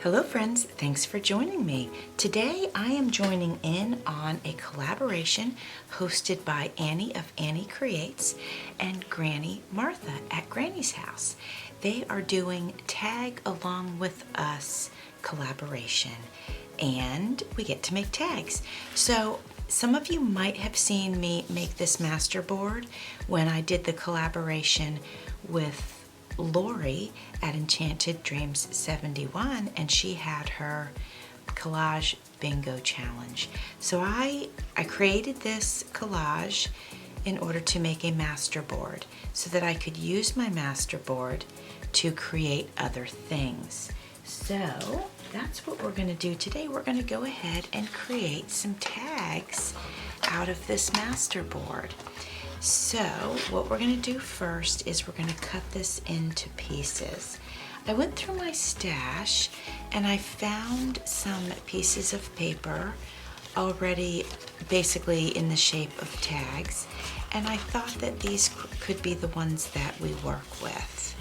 Hello friends, thanks for joining me. Today I am joining in on a collaboration hosted by Annie of Annie Creates and Granny Martha at Granny's House. They are doing Tag Along With Us collaboration and we get to make tags. So some of you might have seen me make this masterboard when I did the collaboration with Lori at Enchanted Dreams 71, and she had her collage bingo challenge. So I created this collage in order to make a masterboard so that I could use my masterboard to create other things. So that's what we're going to do today. We're going to go ahead and create some tags out of this masterboard. So what we're going to do first is we're going to cut this into pieces. I went through my stash and I found some pieces of paper already basically in the shape of tags, and I thought that these could be the ones that we work with.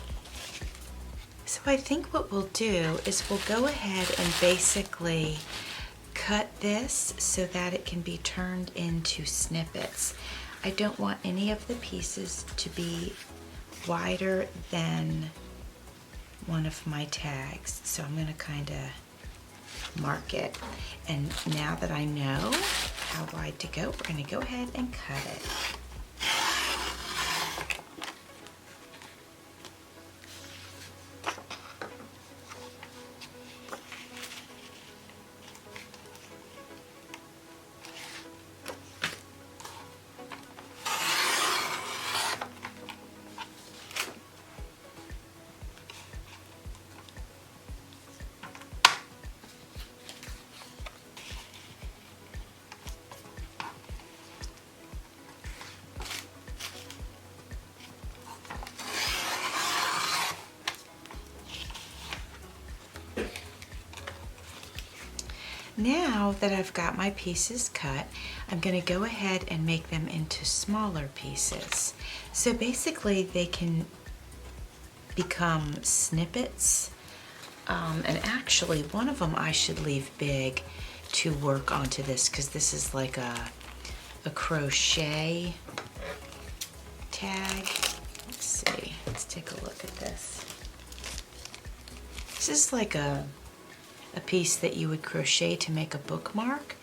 So I think what we'll do is we'll go ahead and basically cut this so that it can be turned into snippets. I don't want any of the pieces to be wider than one of my tags, so I'm going to kind of mark it. And now that I know how wide to go, we're going to go ahead and cut it. Now that I've got my pieces cut, I'm going to go ahead and make them into smaller pieces. So basically they can become snippets, and actually one of them I should leave big to work onto this because this is like a crochet tag. Let's see, let's take a look at this. This is like a piece that you would crochet to make a bookmark,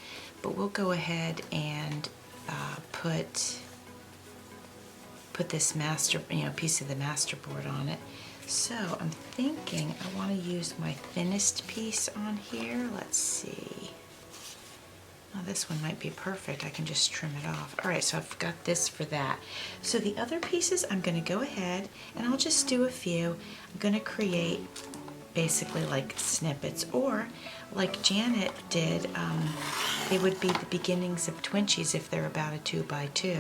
but we'll go ahead and put this piece of the masterboard on it. So I'm thinking I want to use my thinnest piece on here. Let's see. Oh, this one might be perfect. I can just trim it off. All right, so I've got this for that. So the other pieces, I'm going to go ahead and I'll just do a few. I'm going to create basically like snippets, or like Janet did, they would be the beginnings of Twinchies if they're about a 2x2.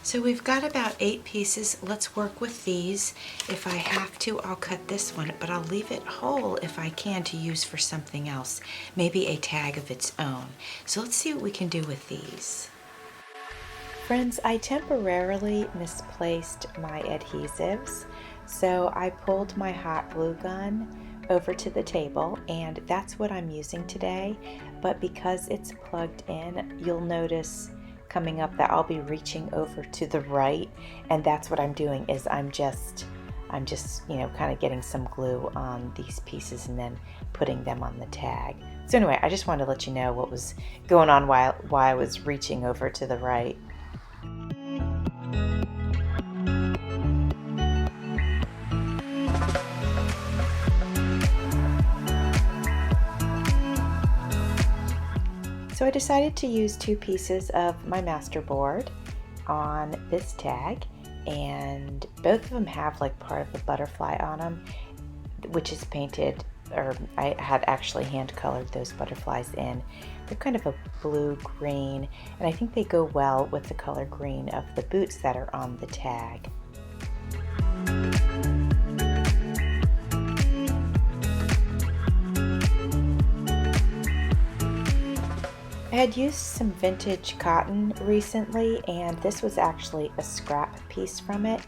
So we've got about 8 pieces. Let's work with these. If I have to, I'll cut this one, but I'll leave it whole if I can to use for something else, maybe a tag of its own. So let's see what we can do with these. Friends, I temporarily misplaced my adhesives, so I pulled my hot glue gun over to the table, and that's what I'm using today. But because it's plugged in, you'll notice coming up that I'll be reaching over to the right, and that's what I'm doing is I'm just kind of getting some glue on these pieces and then putting them on the tag. So anyway, I just wanted to let you know what was going on while I was reaching over to the right. So I decided to use 2 pieces of my masterboard on this tag, and both of them have like part of the butterfly on them, which is painted, or I had actually hand colored those butterflies in. They're kind of a blue-green, and I think they go well with the color green of the boots that are on the tag. I had used some vintage cotton recently, and this was actually a scrap piece from it,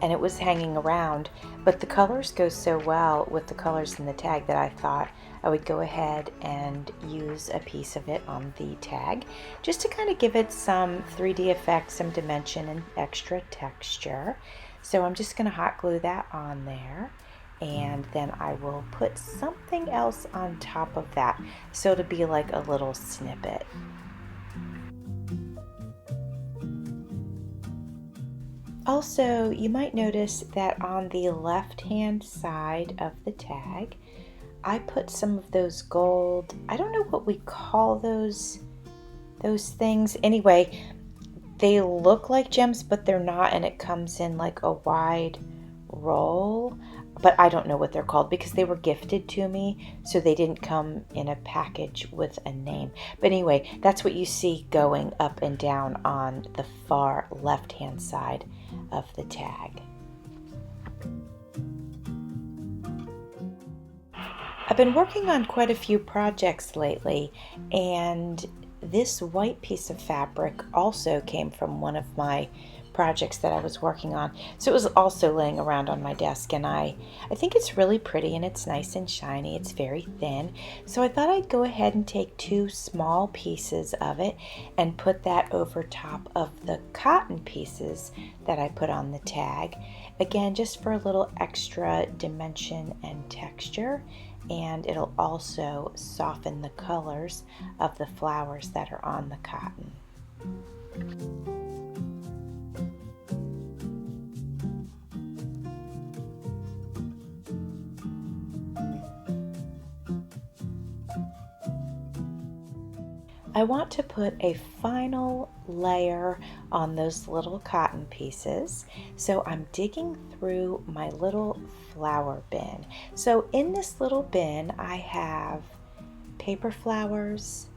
and it was hanging around, but the colors go so well with the colors in the tag that I thought I would go ahead and use a piece of it on the tag just to kind of give it some 3D effect, some dimension, and extra texture. So I'm just going to hot glue that on there, and then I will put something else on top of that, so it'll be like a little snippet. Also, you might notice that on the left-hand side of the tag, I put some of those gold, I don't know what we call those things. Anyway, they look like gems, but they're not, and it comes in like a wide roll, but I don't know what they're called because they were gifted to me, so they didn't come in a package with a name. But anyway, that's what you see going up and down on the far left-hand side of the tag. I've been working on quite a few projects lately, and this white piece of fabric also came from one of my projects that I was working on. So it was also laying around on my desk, and I think it's really pretty, and it's nice and shiny. It's very thin. So I thought I'd go ahead and take 2 small pieces of it and put that over top of the cotton pieces that I put on the tag. Again, just for a little extra dimension and texture, and it'll also soften the colors of the flowers that are on the cotton. I want to put a final layer on those little cotton pieces, so I'm digging through my little flower bin. So in this little bin I have paper flowers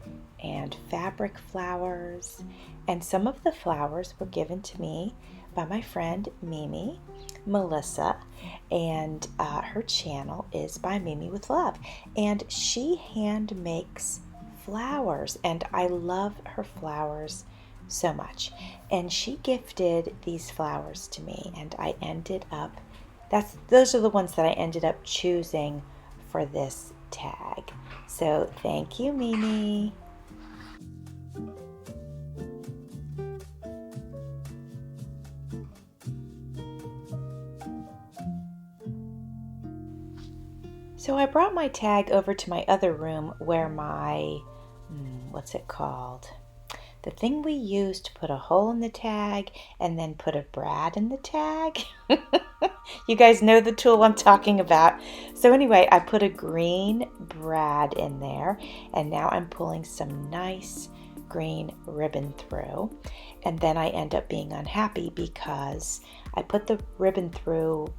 and fabric flowers, and some of the flowers were given to me by my friend Mimi, Melissa, and her channel is by Mimi with Love, and she hand makes flowers, and I love her flowers so much, and she gifted these flowers to me, and I ended up, those are the ones that I ended up choosing for this tag. So thank you, Mimi. So I brought my tag over to my other room where my, what's it called? The thing we use to put a hole in the tag and then put a brad in the tag. You guys know the tool I'm talking about. So anyway, I put a green brad in there, and now I'm pulling some nice green ribbon through. And then I end up being unhappy because I put the ribbon through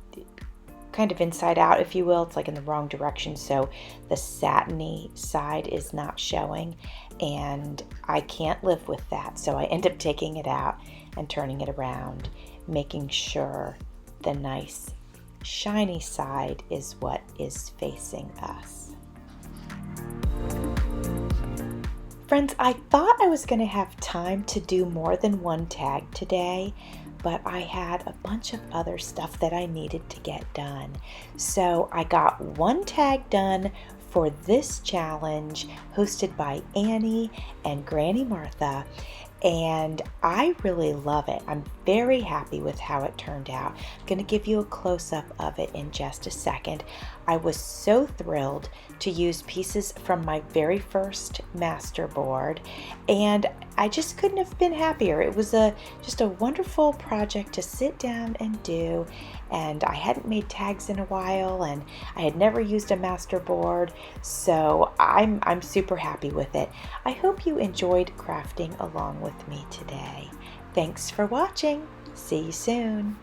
kind of inside out, if you will. It's like in the wrong direction, so the satiny side is not showing, and I can't live with that. So I end up taking it out and turning it around, making sure the nice shiny side is what is facing us. Friends, I thought I was going to have time to do more than one tag today, but I had a bunch of other stuff that I needed to get done. So I got one tag done for this challenge hosted by Annie and Granny Martha, and I really love it. I'm very happy with how it turned out. I'm going to give you a close-up of it in just a second. I was so thrilled to use pieces from my very first masterboard, and I just couldn't have been happier. It was just a wonderful project to sit down and do, and I hadn't made tags in a while, and I had never used a masterboard, so I'm super happy with it. I hope you enjoyed crafting along with me today. Thanks for watching. See you soon.